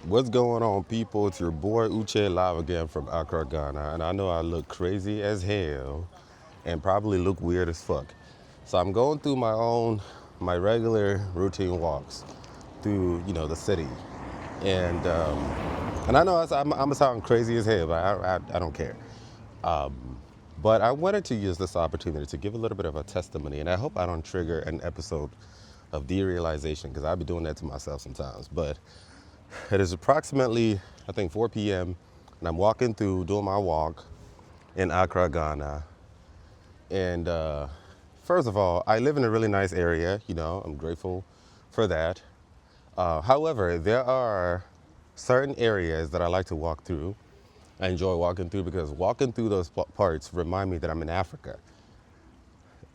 What's going on, people? It's your boy Uche live again from Accra, Ghana, and I know I look crazy as hell and probably look weird as fuck. So I'm going through my regular routine walks through, the city, and I know I'm gonna sound crazy as hell, but I don't care. But I wanted to use this opportunity to give a little bit of a testimony, and I hope I don't trigger an episode of derealization because I be doing that to myself sometimes. But it is approximately, I think, 4 p.m., and I'm walking through, doing my walk in Accra, Ghana. And first of all, I live in a really nice area. I'm grateful for that. However, there are certain areas that I like to walk through. I enjoy walking through because walking through those parts remind me that I'm in Africa.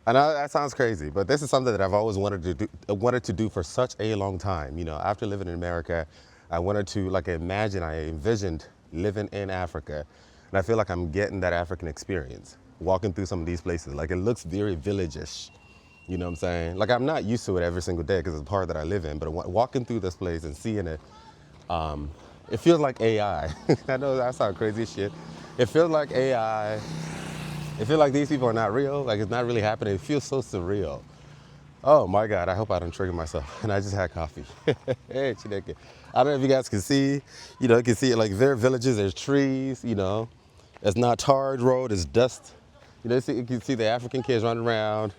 I know that sounds crazy, but this is something that I've always wanted to do for such a long time. After living in America, I wanted to I envisioned living in Africa, and I feel like I'm getting that African experience walking through some of these places. Like it looks very village-ish. You know what I'm saying? Like I'm not used to it every single day because it's the part that I live in, but walking through this place and seeing it, it feels like AI. I know that sounds crazy as shit. It feels like AI. It feels like these people are not real, like it's not really happening. It feels so surreal. Oh my God, I hope I don't trigger myself. And I just had coffee. Hey, Chineke. I don't know if you guys can see, you can see it like there are villages, there's trees. It's not tarred road, it's dust. You can see the African kids running around.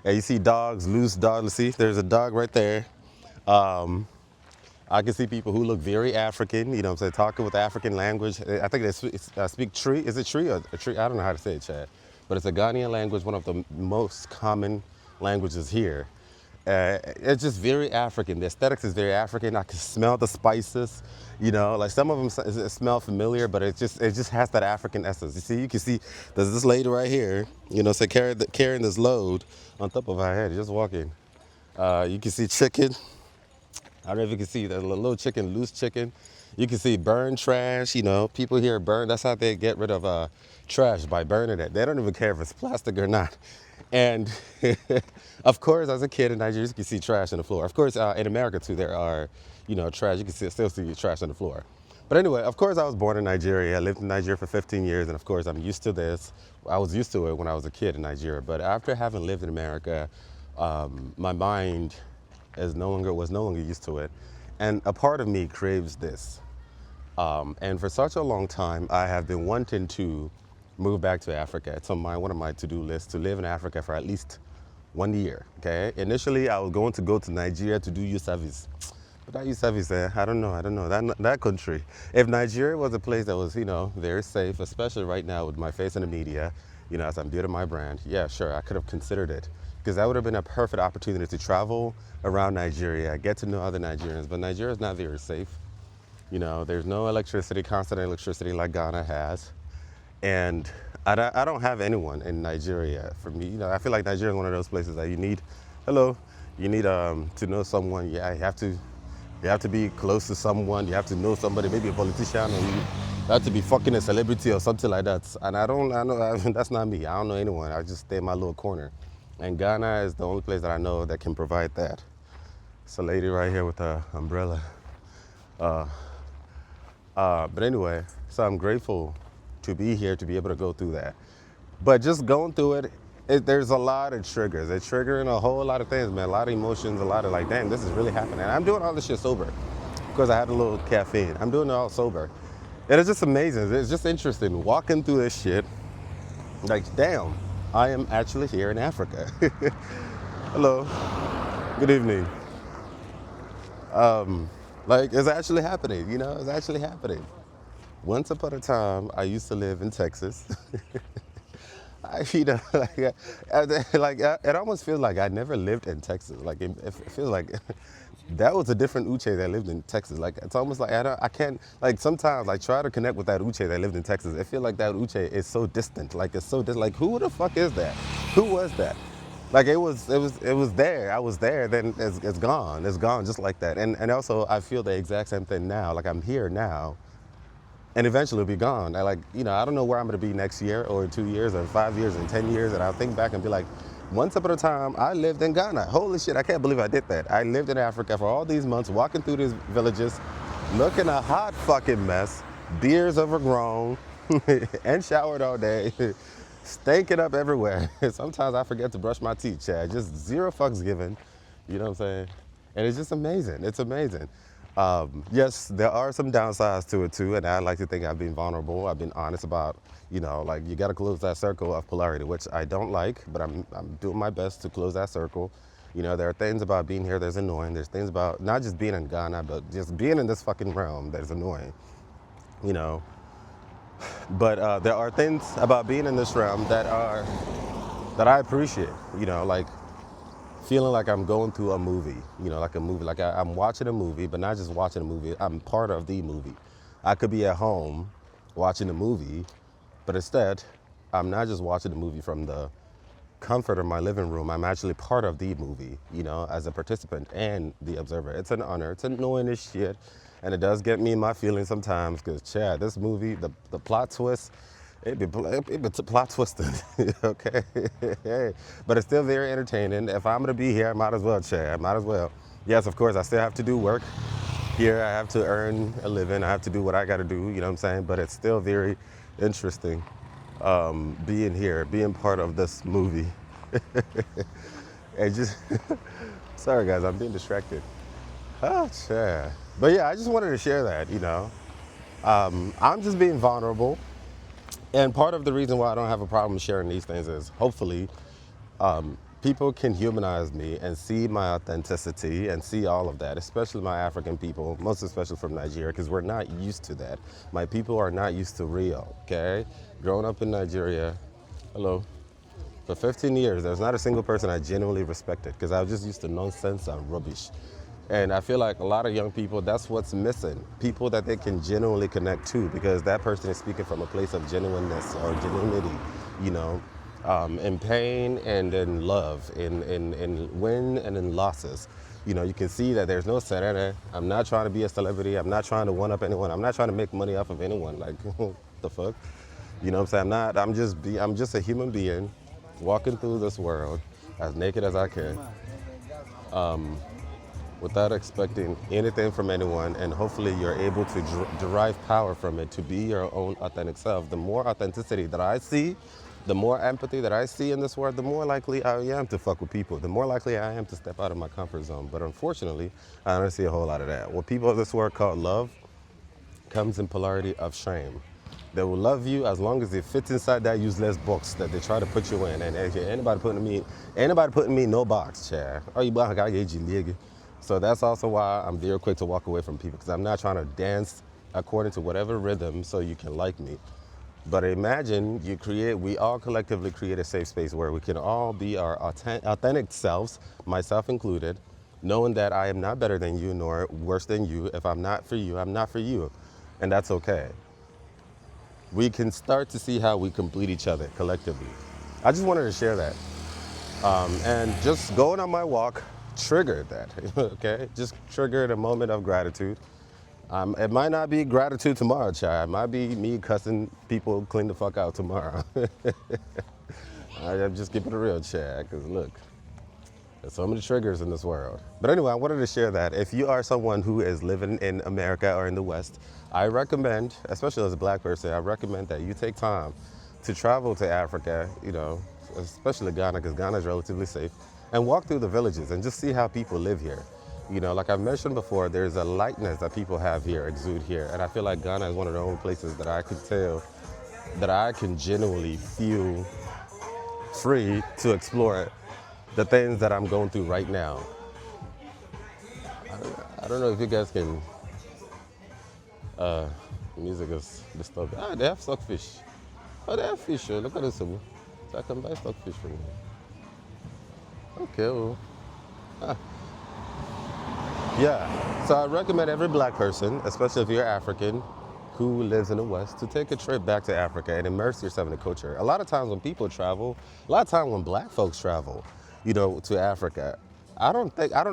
And you see dogs, loose dogs. See, there's a dog right there. Um, I can see people who look very African, what I'm saying, talking with African language. I think they speak Tree. Is it Tree or a Tree? I don't know how to say it, Chad. But it's a Ghanaian language, one of the most common languages here. It's just very African. The aesthetics is very African. I can smell the spices, like some of them smell familiar, but it just has that African essence. You can see there's this lady right here, carrying this load on top of her head, just walking. You can see chicken. I don't know if you can see the little chicken, loose chicken. You can see burn trash. People here burn. That's how they get rid of trash, by burning it. They don't even care if it's plastic or not. And of course, as a kid in Nigeria, you can see trash on the floor. Of course, in America too, there are, trash. You can still see trash on the floor. But anyway, of course, I was born in Nigeria. I lived in Nigeria for 15 years, and of course, I'm used to this. I was used to it when I was a kid in Nigeria. But after having lived in America, my mind was no longer used to it, and a part of me craves this. And for such a long time, I have been wanting to move back to Africa. It's on one of my to-do lists to live in Africa for at least 1 year. Okay. Initially, I was going to go to Nigeria to do youth service. But that youth service, I don't know that country. If Nigeria was a place that was, very safe, especially right now with my face in the media, as I'm building my brand, yeah, sure, I could have considered it because that would have been a perfect opportunity to travel around Nigeria, get to know other Nigerians. But Nigeria is not very safe. There's no electricity, constant electricity like Ghana has. And I don't have anyone in Nigeria. For me, I feel like Nigeria is one of those places that you need to know someone. Yeah, you have to be close to someone. You have to know somebody, maybe a politician, or you have to be fucking a celebrity or something like that. And I know that's not me. I don't know anyone. I just stay in my little corner. And Ghana is the only place that I know that can provide that. It's a lady right here with an umbrella. Uh, but anyway, so I'm grateful to be here to be able to go through that. But just going through there's a lot of triggers. It's triggering a whole lot of things, man. A lot of emotions, a lot of like, damn, this is really happening. And I'm doing all this shit sober because I had a little caffeine. I'm doing it all sober. And it's just amazing. It's just interesting walking through this shit. Like, damn, I am actually here in Africa. Hello, good evening. Like, it's actually happening, it's actually happening. Once upon a time, I used to live in Texas. It almost feels like I never lived in Texas. Like, it feels like that was a different Uche that lived in Texas. Like, it's almost like I can't, like, sometimes, like, try to connect with that Uche that lived in Texas. I feel like that Uche is so distant. Like, it's so distant. Like, who the fuck is that? Who was that? Like it was there. I was there. Then it's gone. It's gone just like that. And also I feel the exact same thing now. Like I'm here now, and eventually it'll be gone. I don't know where I'm gonna be next year or in 2 years or 5 years and 10 years. And I'll think back and be like, once upon a time I lived in Ghana. Holy shit! I can't believe I did that. I lived in Africa for all these months, walking through these villages, looking a hot fucking mess, beers overgrown, and showered all day, stinking up everywhere. Sometimes I forget to brush my teeth, Chad. Just zero fucks given. You know what I'm saying? And it's just amazing. It's amazing. Yes, there are some downsides to it too, and I like to think I've been vulnerable. I've been honest about, like you got to close that circle of polarity, which I don't like, but I'm doing my best to close that circle. There are things about being here that's annoying. There's things about not just being in Ghana, but just being in this fucking realm that is annoying. You know, but there are things about being in this realm that I appreciate. Like feeling like I'm going through a movie. Like a movie. Like I'm watching a movie, but not just watching a movie. I'm part of the movie. I could be at home watching a movie, but instead, I'm not just watching the movie from the comfort of my living room. I'm actually part of the movie, as a participant and the observer. It's an honor. It's annoying as shit. And it does get me in my feelings sometimes because, Chad, this movie, the plot twist, it be plot twisted, okay? But it's still very entertaining. If I'm going to be here, I might as well, Chad. I might as well. Yes, of course, I still have to do work. Here, I have to earn a living. I have to do what I got to do, you know what I'm saying? But it's still very interesting being here, being part of this movie. And just, sorry guys, I'm being distracted. Oh, yeah. But yeah, I just wanted to share that. I'm just being vulnerable. And part of the reason why I don't have a problem sharing these things is hopefully people can humanize me and see my authenticity and see all of that, especially my African people, most especially from Nigeria, because we're not used to that. My people are not used to real, okay? Growing up in Nigeria, hello, for 15 years, there's not a single person I genuinely respected because I was just used to nonsense and rubbish. And I feel like a lot of young people, that's what's missing. People that they can genuinely connect to because that person is speaking from a place of genuineness or genuinity, in pain and in love, in win and in losses. You can see that there's no serene. I'm not trying to be a celebrity. I'm not trying to one-up anyone. I'm not trying to make money off of anyone. Like, the fuck? You know what I'm saying? I'm just a human being walking through this world as naked as I can. Without expecting anything from anyone, and hopefully you're able to derive power from it to be your own authentic self. The more authenticity that I see, the more empathy that I see in this world, the more likely I am to fuck with people, the more likely I am to step out of my comfort zone. But unfortunately, I don't see a whole lot of that. What people of this world call love comes in polarity of shame. They will love you as long as it fits inside that useless box that they try to put you in. And anybody putting me in no box, Chad. Oh, you black guy, so that's also why I'm very quick to walk away from people because I'm not trying to dance according to whatever rhythm so you can like me. But imagine we all collectively create a safe space where we can all be our authentic selves, myself included, knowing that I am not better than you nor worse than you. If I'm not for you, I'm not for you. And that's okay. We can start to see how we complete each other collectively. I just wanted to share that. And just going on my walk triggered that, okay? Just triggered a moment of gratitude. It might not be gratitude tomorrow, child. It might be me cussing people clean the fuck out tomorrow. I'm just keeping it real, Chad, because look, there's so many triggers in this world. But anyway, I wanted to share that. If you are someone who is living in America or in the West, I recommend, especially as a black person, I recommend that you take time to travel to Africa, especially Ghana, because Ghana is relatively safe, and walk through the villages and just see how people live here. Like I mentioned before, there's a lightness that people have here, exude here, and I feel like Ghana is one of the only places that I could tell that I can genuinely feel free to explore the things that I'm going through right now. I don't know if you guys can, music is disturbing. They have stockfish. Oh, they have fish. Look at this. So I can buy stockfish from here. Okay, well. Yeah, so I recommend every black person, especially if you're African, who lives in the West, to take a trip back to Africa and immerse yourself in the culture. A lot of times when people travel, a lot of times when black folks travel, to Africa,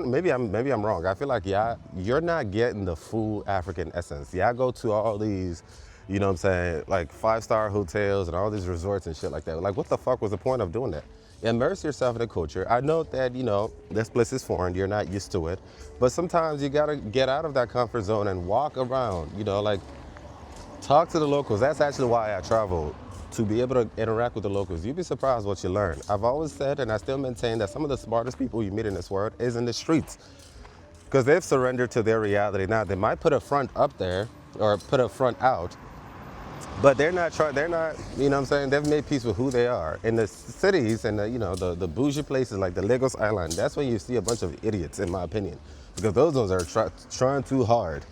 maybe I'm wrong. I feel like, you're not getting the full African essence. Y'all go to all these You know what I'm saying? Like 5-star hotels and all these resorts and shit like that. Like, what the fuck was the point of doing that? Immerse yourself in the culture. I know that, this place is foreign, you're not used to it. But sometimes you gotta get out of that comfort zone and walk around, like talk to the locals. That's actually why I travel, to be able to interact with the locals. You'd be surprised what you learn. I've always said, and I still maintain, that some of the smartest people you meet in this world is in the streets, because they've surrendered to their reality. Now, they might put a front up there or put a front out, but they're not trying. They're not. You know what I'm saying? They've made peace with who they are. In the cities and the bougie places like the Lagos Island, that's when you see a bunch of idiots, in my opinion, because those ones are trying too hard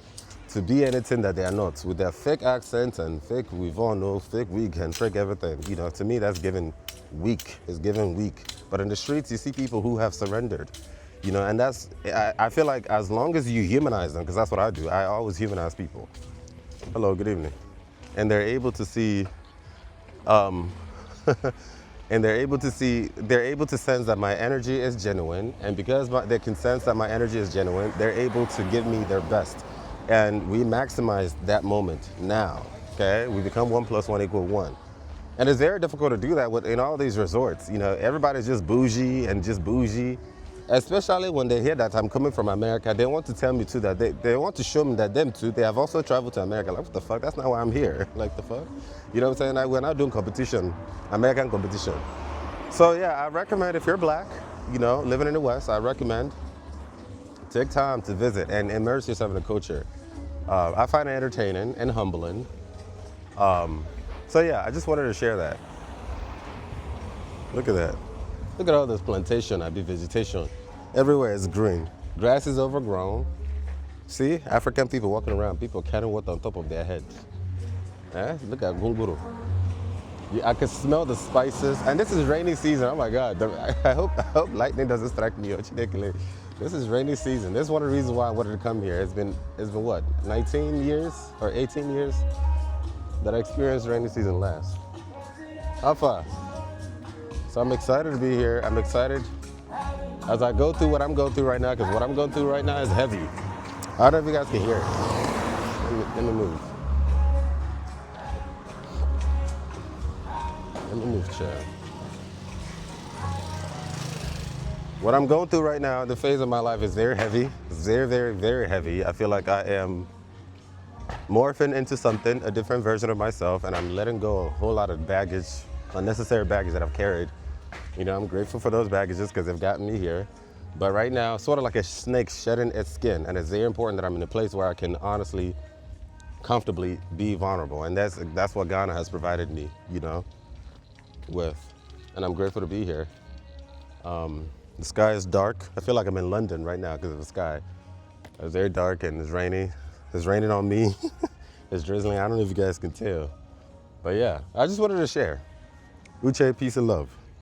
to be anything that they are not, with their fake accents and fake we all know, fake weak and fake everything. To me, that's giving weak. It's giving weak. But in the streets, you see people who have surrendered. And I feel like as long as you humanize them, because that's what I do. I always humanize people. Hello, good evening. And they're able to see, and they're able to sense that my energy is genuine. And because they can sense that my energy is genuine, they're able to give me their best. And we maximize that moment now, okay? We become 1 + 1 = 1. And it's very difficult to do that in all these resorts. Everybody's just bougie and just bougie. Especially when they hear that I'm coming from America, they want to tell me too that they want to show me that them too, they have also traveled to America. Like, what the fuck? That's not why I'm here. Like, the fuck? You know what I'm saying? We're not doing competition, American competition. So yeah, I recommend, if you're black, living in the West, I recommend take time to visit and immerse yourself in the culture. I find it entertaining and humbling. So yeah, I just wanted to share that. Look at that. Look at all this plantation, vegetation. Everywhere is green. Grass is overgrown. See, African people walking around, people carrying water on top of their heads. Look at gunguru. I can smell the spices, and this is rainy season. Oh my God! I hope lightning doesn't strike me. This is rainy season. This is one of the reasons why I wanted to come here. It's been what, 19 years or 18 years that I experienced rainy season last. How far? So I'm excited to be here. I'm excited as I go through what I'm going through right now, because what I'm going through right now is heavy. I don't know if you guys can hear it. Let me move. Let me move, Chad. What I'm going through right now, the phase of my life, is very heavy. It's very, very, very heavy. I feel like I am morphing into something, a different version of myself, and I'm letting go of a whole lot of baggage, unnecessary baggage that I've carried. I'm grateful for those baggages because they've gotten me here. But right now, sort of like a snake shedding its skin, and it's very important that I'm in a place where I can honestly, comfortably be vulnerable, and that's what Ghana has provided me, with, and I'm grateful to be here. The sky is dark. I feel like I'm in London right now because of the sky. It's very dark and it's rainy. It's raining on me. It's drizzling. I don't know if you guys can tell, but yeah, I just wanted to share. Uche, peace and love.